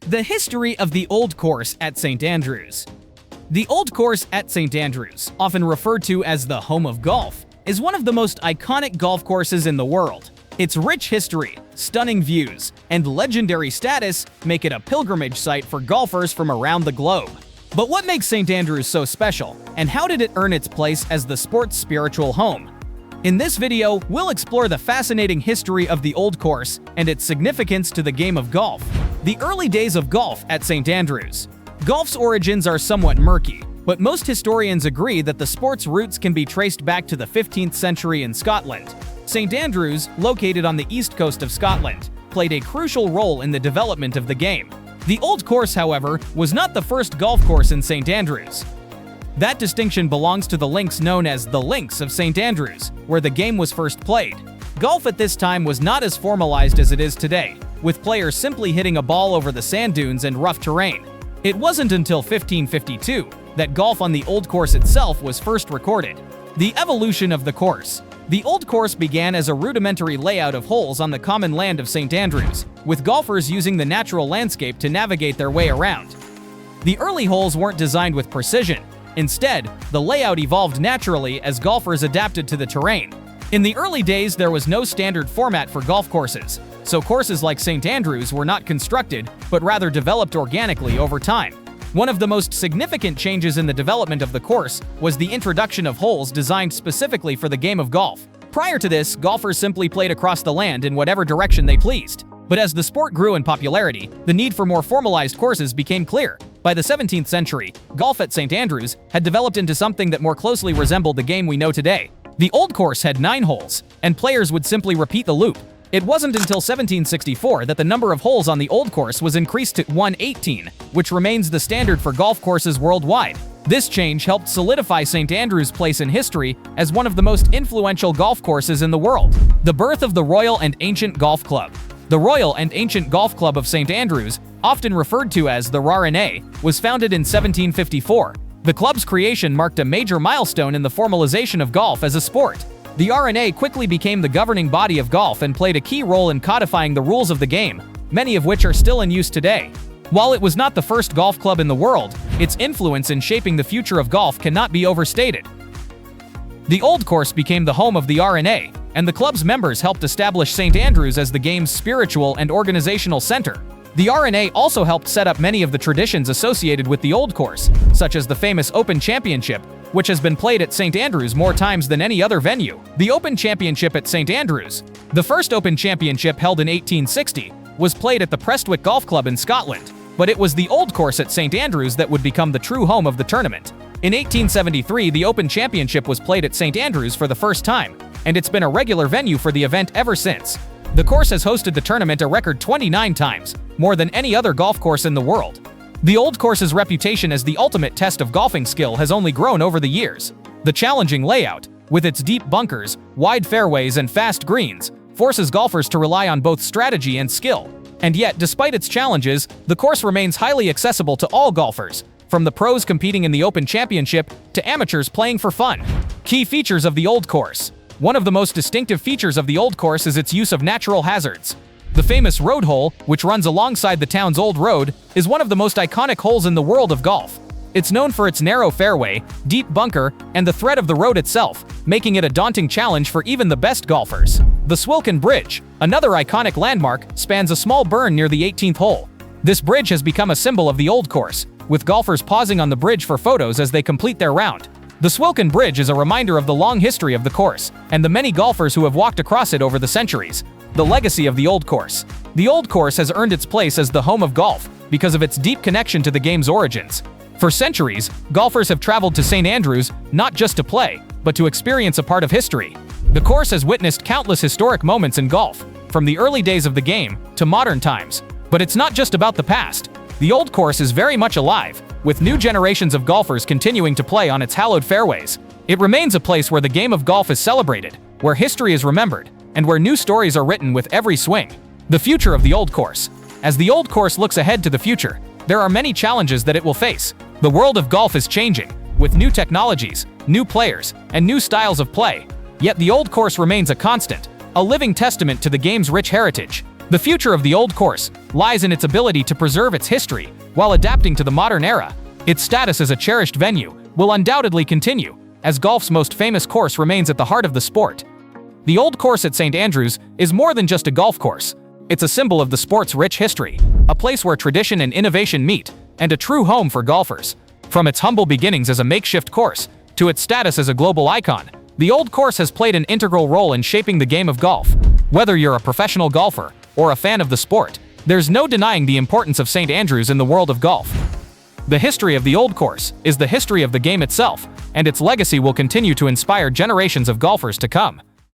The history of the Old Course at St. Andrews. The Old Course at St. Andrews, often referred to as the home of golf, is one of the most iconic golf courses in the world. Its rich history, stunning views, and legendary status make it a pilgrimage site for golfers from around the globe. But what makes St. Andrews so special, and how did it earn its place as the sport's spiritual home? In this video, we'll explore the fascinating history of the Old Course and its significance to the game of golf. The early days of golf at St. Andrews. Golf's origins are somewhat murky, but most historians agree that the sport's roots can be traced back to the 15th century in Scotland. St. Andrews, located on the east coast of Scotland, played a crucial role in the development of the game. The Old Course, however, was not the first golf course in St. Andrews. That distinction belongs to the links known as the Links of St. Andrews, where the game was first played. Golf at this time was not as formalized as it is today, with players simply hitting a ball over the sand dunes and rough terrain. It wasn't until 1552 that golf on the Old Course itself was first recorded. The evolution of the course. The Old Course began as a rudimentary layout of holes on the common land of St. Andrews, with golfers using the natural landscape to navigate their way around. The early holes weren't designed with precision. Instead, the layout evolved naturally as golfers adapted to the terrain. In the early days, there was no standard format for golf courses, so courses like St. Andrews were not constructed, but rather developed organically over time. One of the most significant changes in the development of the course was the introduction of holes designed specifically for the game of golf. Prior to this, golfers simply played across the land in whatever direction they pleased. But as the sport grew in popularity, the need for more formalized courses became clear. By the 17th century, golf at St. Andrews had developed into something that more closely resembled the game we know today. The Old Course had 9 holes, and players would simply repeat the loop. It wasn't until 1764 that the number of holes on the Old Course was increased to 118, which remains the standard for golf courses worldwide. This change helped solidify St. Andrews' place in history as one of the most influential golf courses in the world. The birth of the Royal and Ancient Golf Club. The Royal and Ancient Golf Club of St. Andrews, often referred to as the RNA, was founded in 1754. The club's creation marked a major milestone in the formalization of golf as a sport. The RNA quickly became the governing body of golf and played a key role in codifying the rules of the game, many of which are still in use today. While it was not the first golf club in the world, its influence in shaping the future of golf cannot be overstated. The Old Course became the home of the RNA, and the club's members helped establish St. Andrews as the game's spiritual and organizational center. The RNA also helped set up many of the traditions associated with the Old Course, such as the famous Open Championship, which has been played at St. Andrews more times than any other venue. The Open Championship at St. Andrews. The first Open Championship, held in 1860, was played at the Prestwick Golf Club in Scotland, but it was the Old Course at St. Andrews that would become the true home of the tournament. In 1873, the Open Championship was played at St. Andrews for the first time, and it's been a regular venue for the event ever since. The course has hosted the tournament a record 29 times, more than any other golf course in the world. The Old Course's reputation as the ultimate test of golfing skill has only grown over the years. The challenging layout, with its deep bunkers, wide fairways, and fast greens, forces golfers to rely on both strategy and skill. And yet, despite its challenges, the course remains highly accessible to all golfers, from the pros competing in the Open Championship to amateurs playing for fun. Key features of the Old Course. One of the most distinctive features of the Old Course is its use of natural hazards. The famous road hole, which runs alongside the town's old road, is one of the most iconic holes in the world of golf. It's known for its narrow fairway, deep bunker, and the threat of the road itself, making it a daunting challenge for even the best golfers. The Swilcan Bridge, another iconic landmark, spans a small burn near the 18th hole. This bridge has become a symbol of the Old Course, with golfers pausing on the bridge for photos as they complete their round. The Swilcan Bridge is a reminder of the long history of the course, and the many golfers who have walked across it over the centuries. The legacy of the Old Course. The Old Course has earned its place as the home of golf because of its deep connection to the game's origins. For centuries, golfers have traveled to St. Andrews not just to play, but to experience a part of history. The course has witnessed countless historic moments in golf, from the early days of the game to modern times. But it's not just about the past. The Old Course is very much alive, with new generations of golfers continuing to play on its hallowed fairways. It remains a place where the game of golf is celebrated, where history is remembered, and where new stories are written with every swing. The future of the Old Course. As the Old Course looks ahead to the future, there are many challenges that it will face. The world of golf is changing, with new technologies, new players, and new styles of play. Yet the Old Course remains a constant, a living testament to the game's rich heritage. The future of the old course lies in its ability to preserve its history while adapting to the modern era. Its status as a cherished venue will undoubtedly continue, as golf's most famous course remains at the heart of the sport. The Old Course at St. Andrews is more than just a golf course. It's a symbol of the sport's rich history, a place where tradition and innovation meet, and a true home for golfers. From its humble beginnings as a makeshift course to its status as a global icon, the Old Course has played an integral role in shaping the game of golf. Whether you're a professional golfer or a fan of the sport, there's no denying the importance of St. Andrews in the world of golf. The history of the Old Course is the history of the game itself, and its legacy will continue to inspire generations of golfers to come.